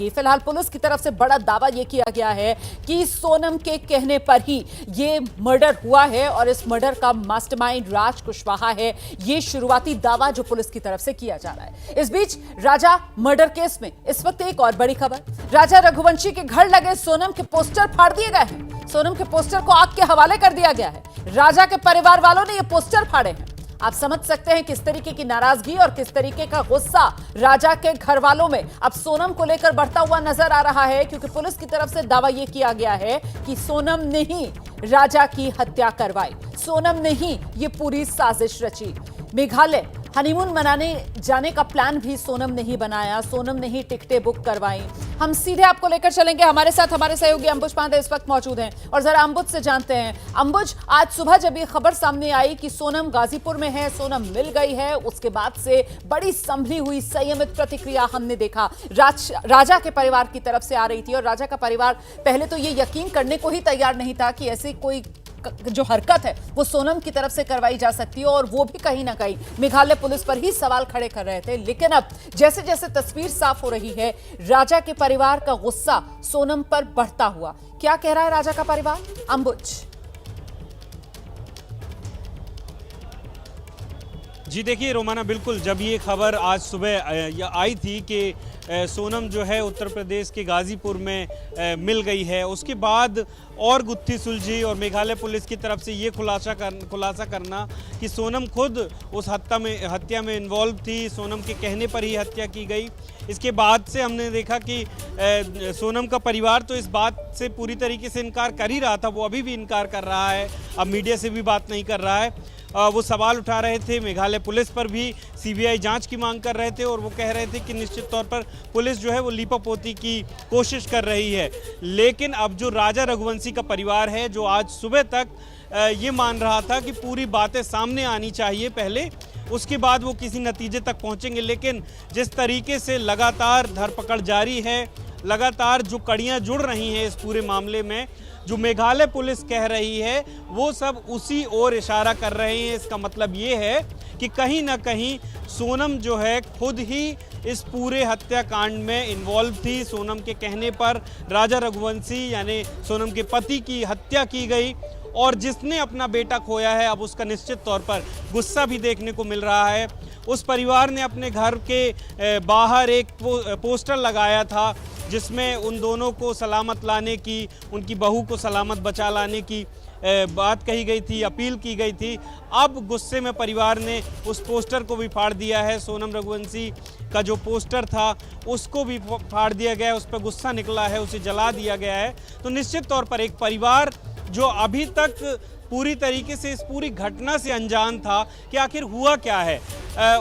जाएगी। फिलहाल पुलिस की तरफ से बड़ा दावा यह किया गया है कि सोनम के कहने पर ही ये मर्डर हुआ है और इस मर्डर का मास्टरमाइंड राज कुशवाहा है। ये शुरुआती दावा जो पुलिस की तरफ से किया जा रहा है। इस बीच राजा मर्डर केस में इस वक्त एक और बड़ी खबर, राजा रघुवंशी के घर लगे सोनम के पोस्टर फाड़ दिए गए हैं। सोनम के पोस्टर को आग के हवाले कर दिया गया है। राजा के परिवार वालों ने ये पोस्टर फाड़े हैं। आप समझ सकते हैं किस तरीके की नाराजगी और किस तरीके का गुस्सा राजा के घर वालों में अब सोनम को लेकर बढ़ता हुआ नजर आ रहा है, क्योंकि पुलिस की तरफ से दावा यह किया गया है कि सोनम ने ही राजा की हत्या करवाई, सोनम ने ही ये पूरी साजिश रची। मेघालय हनीमून मनाने जाने का प्लान भी सोनम ने ही बनाया, सोनम ने ही टिकटें बुक करवाई। हम सीधे आपको लेकर चलेंगे, हमारे साथ हमारे सहयोगी अंबुज पांडे इस वक्त मौजूद हैं और जरा अंबुज से जानते हैं। अंबुज, आज सुबह जब ये खबर सामने आई कि सोनम गाजीपुर में है, सोनम मिल गई है, उसके बाद से बड़ी संभली हुई संयमित प्रतिक्रिया हमने देखा राजा के परिवार की तरफ से आ रही थी और राजा का परिवार पहले तो ये यकीन करने को ही तैयार नहीं था कि ऐसी कोई जो हरकत है वो सोनम की तरफ से करवाई जा सकती है और वो भी कहीं ना कहीं मेघालय पुलिस पर ही सवाल खड़े कर रहे थे। लेकिन अब जैसे जैसे तस्वीर साफ हो रही है, राजा के परिवार का गुस्सा सोनम पर बढ़ता हुआ, क्या कह रहा है राजा का परिवार? अंबुज जी देखिए रोमाना, बिल्कुल जब ये खबर आज सुबह आई थी कि सोनम जो है उत्तर प्रदेश के गाजीपुर में मिल गई है, उसके बाद और गुत्थी सुलझी और मेघालय पुलिस की तरफ से ये खुलासा करना कि सोनम खुद उस हत्या में इन्वॉल्व थी, सोनम के कहने पर ही हत्या की गई। इसके बाद से हमने देखा कि सोनम का परिवार तो इस बात से पूरी तरीके से इनकार कर ही रहा था, वो अभी भी इनकार कर रहा है, अब मीडिया से भी बात नहीं कर रहा है। वो सवाल उठा रहे थे, मेघालय पुलिस पर भी सीबीआई जांच की मांग कर रहे थे और वो कह रहे थे कि निश्चित तौर पर पुलिस जो है वो लीपापोती की कोशिश कर रही है। लेकिन अब जो राजा रघुवंशी का परिवार है, जो आज सुबह तक ये मान रहा था कि पूरी बातें सामने आनी चाहिए पहले, उसके बाद वो किसी नतीजे तक पहुंचेंगे, लेकिन जिस तरीके से लगातार धरपकड़ जारी है, लगातार जो कड़ियां जुड़ रही हैं इस पूरे मामले में, जो मेघालय पुलिस कह रही है वो सब उसी ओर इशारा कर रहे हैं। इसका मतलब ये है कि कहीं ना कहीं सोनम जो है खुद ही इस पूरे हत्याकांड में इन्वॉल्व थी। सोनम के कहने पर राजा रघुवंशी यानी सोनम के पति की हत्या की गई और जिसने अपना बेटा खोया है अब उसका निश्चित तौर पर गुस्सा भी देखने को मिल रहा है। उस परिवार ने अपने घर के बाहर एक पोस्टर लगाया था जिसमें उन दोनों को सलामत लाने की, उनकी बहू को सलामत बचा लाने की बात कही गई थी, अपील की गई थी। अब गुस्से में परिवार ने उस पोस्टर को भी फाड़ दिया है। सोनम रघुवंशी का जो पोस्टर था उसको भी फाड़ दिया गया है, उस पर गुस्सा निकला है, उसे जला दिया गया है। तो निश्चित तौर पर एक परिवार जो अभी तक पूरी तरीके से इस पूरी घटना से अनजान था कि आखिर हुआ क्या है।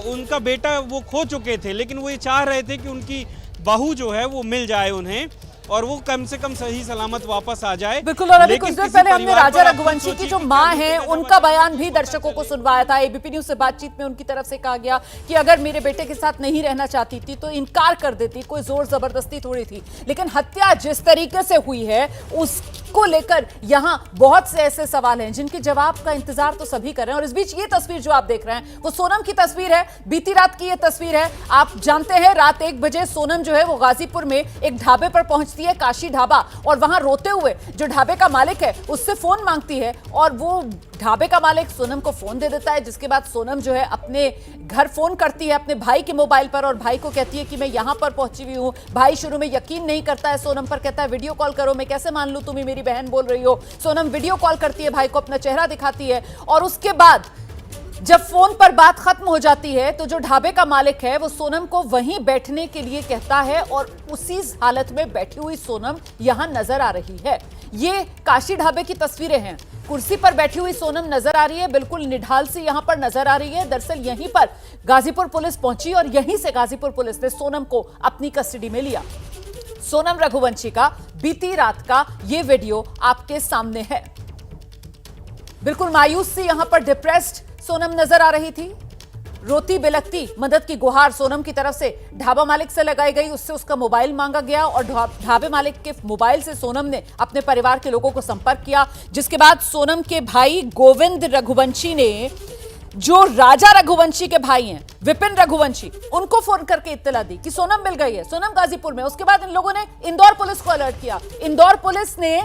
उनका बेटा वो खो चुके थे, लेकिन वो ये चाह रहे थे कि उनकी बहू जो है वो मिल जाए उन्हें और वो कम से कम सही सलामत वापस आ जाए। बिल्कुल, और अभी कुछ देर पहले हमने राजा रघुवंशी की जो मां है उनका बयान भी दर्शकों को सुनवाया था। एबीपी न्यूज से बातचीत में उनकी तरफ से कहा गया कि अगर मेरे बेटे के साथ नहीं रहना चाहती थी तो इनकार कर देती, कोई जोर जबरदस्ती थोड़ी थी। लेकिन हत्या जिस तरीके से हुई है उसको लेकर यहां बहुत से ऐसे सवाल हैं जिनके जवाब का इंतजार तो सभी कर रहे हैं। और इस बीच ये तस्वीर जो आप देख रहे हैं वो सोनम की तस्वीर है, बीती रात की ये तस्वीर है। आप जानते हैं रात 1 बजे सोनम जो है वो गाजीपुर में एक ढाबे पर पहुंचती है, काशी ढाबा, और वहां रोते हुए जो ढाबे का मालिक है उससे फोन मांगती है और वो ढाबे का मालिक सोनम को फोन दे देता है। जिसके बाद सोनम जो है अपने घर फोन करती है अपने भाई के मोबाइल पर और भाई को कहती है कि मैं यहां पर पहुंची हुई हूं। भाई शुरू में यकीन नहीं करता है सोनम पर, कहता है वीडियो कॉल करो, मैं कैसे मान लूं तुम ही मेरी बहन बोल रही हो। सोनम वीडियो कॉल करती है, भाई को अपना चेहरा दिखाती है और उसके बाद जब फोन पर बात खत्म हो जाती है तो जो ढाबे का मालिक है वो सोनम को वहीं बैठने के लिए कहता है और उसी हालत में बैठी हुई सोनम यहां नजर आ रही है। ये काशी ढाबे की तस्वीरें हैं, कुर्सी पर बैठी हुई सोनम नजर आ रही है, बिल्कुल निढाल सी यहां पर नजर आ रही है। दरअसल यहीं पर गाजीपुर पुलिस पहुंची और यहीं से गाजीपुर पुलिस ने सोनम को अपनी कस्टडी में लिया। सोनम रघुवंशी का बीती रात का ये वीडियो आपके सामने है। बिल्कुल मायूस सी यहां पर डिप्रेस्ड सोनम नजर आ रही थी, रोती बिलखती मदद की गुहार सोनम की तरफ से ढाबा मालिक से लगाई गई। उससे उसका मोबाइल मांगा गया और ढाबे मालिक के मोबाइल से सोनम ने अपने परिवार के लोगों को संपर्क किया, जिसके बाद सोनम के भाई गोविंद रघुवंशी ने जो राजा रघुवंशी के भाई हैं, विपिन रघुवंशी, उनको फोन करके इत्तला दी कि सोनम मिल गई है, सोनम गाजीपुर में। उसके बाद इन लोगों ने इंदौर पुलिस को अलर्ट किया, इंदौर पुलिस ने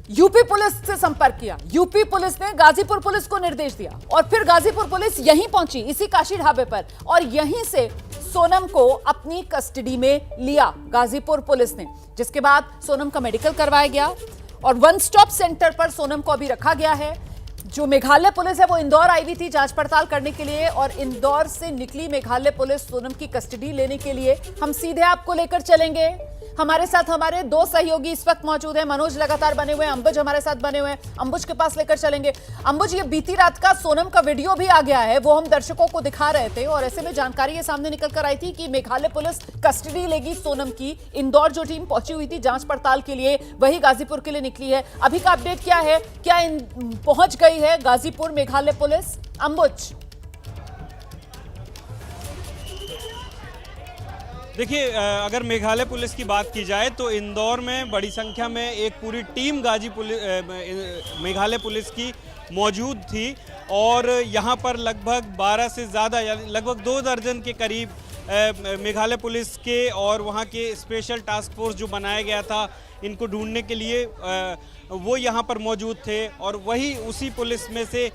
यूपी पुलिस से संपर्क किया, यूपी पुलिस ने गाजीपुर पुलिस को निर्देश दिया और फिर गाजीपुर पुलिस यहीं पहुंची, इसी काशी ढाबे पर, और यहीं से सोनम को अपनी कस्टडी में लिया गाजीपुर पुलिस ने। जिसके बाद सोनम का मेडिकल करवाया गया और वन स्टॉप सेंटर पर सोनम को अभी रखा गया है। जो मेघालय पुलिस है वो इंदौर आई हुई थी जांच पड़ताल करने के लिए, और इंदौर से निकली मेघालय पुलिस सोनम की कस्टडी लेने के लिए। हम सीधे आपको लेकर चलेंगे। हमारे साथ हमारे दो सहयोगी इस वक्त मौजूद हैं। मनोज लगातार बने हुए हैं, अंबुज हमारे साथ बने हुए हैं, अंबुज के पास लेकर चलेंगे। अंबुज, ये बीती रात का सोनम का वीडियो भी आ गया है, वो हम दर्शकों को दिखा रहे थे, और ऐसे में जानकारी ये सामने निकल कर आई थी कि मेघालय पुलिस कस्टडी लेगी सोनम की। इंदौर जो टीम पहुंची हुई थी जांच पड़ताल के लिए, वही गाजीपुर के लिए निकली है। अभी का अपडेट क्या है, क्या पहुंच गई है गाजीपुर मेघालय पुलिस? अंबुज। देखिए, अगर मेघालय पुलिस की बात की जाए तो इंदौर में बड़ी संख्या में एक पूरी टीम मेघालय पुलिस की मौजूद थी, और यहाँ पर लगभग 12 से ज़्यादा, यानी लगभग 2 दर्जन के करीब मेघालय पुलिस के और वहाँ के स्पेशल टास्क फोर्स जो बनाया गया था इनको ढूंढने के लिए, वो यहाँ पर मौजूद थे। और वही उसी पुलिस में से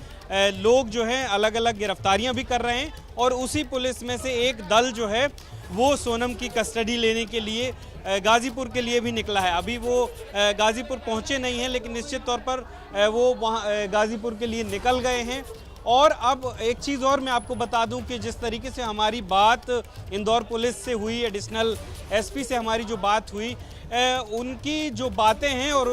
लोग जो हैं अलग अलग गिरफ्तारियाँ भी कर रहे हैं, और उसी पुलिस में से एक दल जो है वो सोनम की कस्टडी लेने के लिए गाजीपुर के लिए भी निकला है। अभी वो गाजीपुर पहुंचे नहीं हैं, लेकिन निश्चित तौर पर वो वहाँ गाजीपुर के लिए निकल गए हैं। और अब एक चीज़ और मैं आपको बता दूं कि जिस तरीके से हमारी बात इंदौर पुलिस से हुई, एडिशनल एसपी से हमारी जो बात हुई, उनकी जो बातें हैं और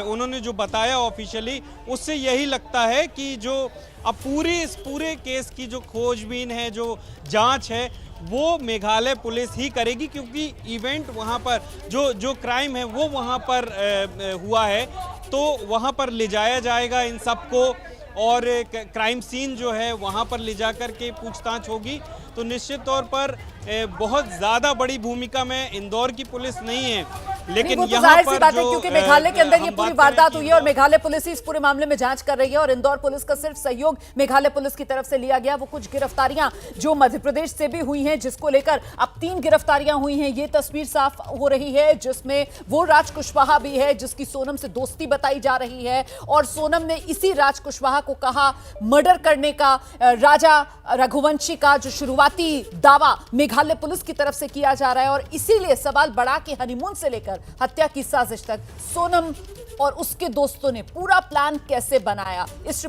उन्होंने जो बताया ऑफिशियली, उससे यही लगता है कि जो अब इस पूरे केस की जो खोजबीन है, जो जांच है, वो मेघालय पुलिस ही करेगी, क्योंकि इवेंट वहाँ पर जो क्राइम है वो वहाँ पर हुआ है, तो वहाँ पर ले जाया जाएगा इन सबको, और क्राइम सीन जो है वहाँ पर ले जाकर के पूछताछ होगी। तो निश्चित तौर पर बहुत ज़्यादा बड़ी भूमिका में इंदौर की पुलिस नहीं है, लेकिन तो यहाँ पर बात है, क्योंकि मेघालय के अंदर ये पूरी वारदात हुई है और मेघालय पुलिस ही इस पूरे मामले में जांच कर रही है, और इंदौर पुलिस का सिर्फ सहयोग मेघालय पुलिस की तरफ से लिया गया। वो कुछ गिरफ्तारियां जो मध्य प्रदेश से भी हुई हैं, जिसको लेकर अब 3 गिरफ्तारियां हुई हैं, ये तस्वीर साफ हो रही है, जिसमें वो राज कुशवाहा भी है जिसकी सोनम से दोस्ती बताई जा रही है, और सोनम ने इसी राज कुशवाहा को कहा मर्डर करने का। राजा रघुवंशी का जो शुरुआती दावा मेघालय पुलिस की तरफ से किया जा रहा है, और इसीलिए सवाल बढ़ा कि हनीमून से लेकर हत्या की साजिश तक सोनम और उसके दोस्तों ने पूरा प्लान कैसे बनाया। इस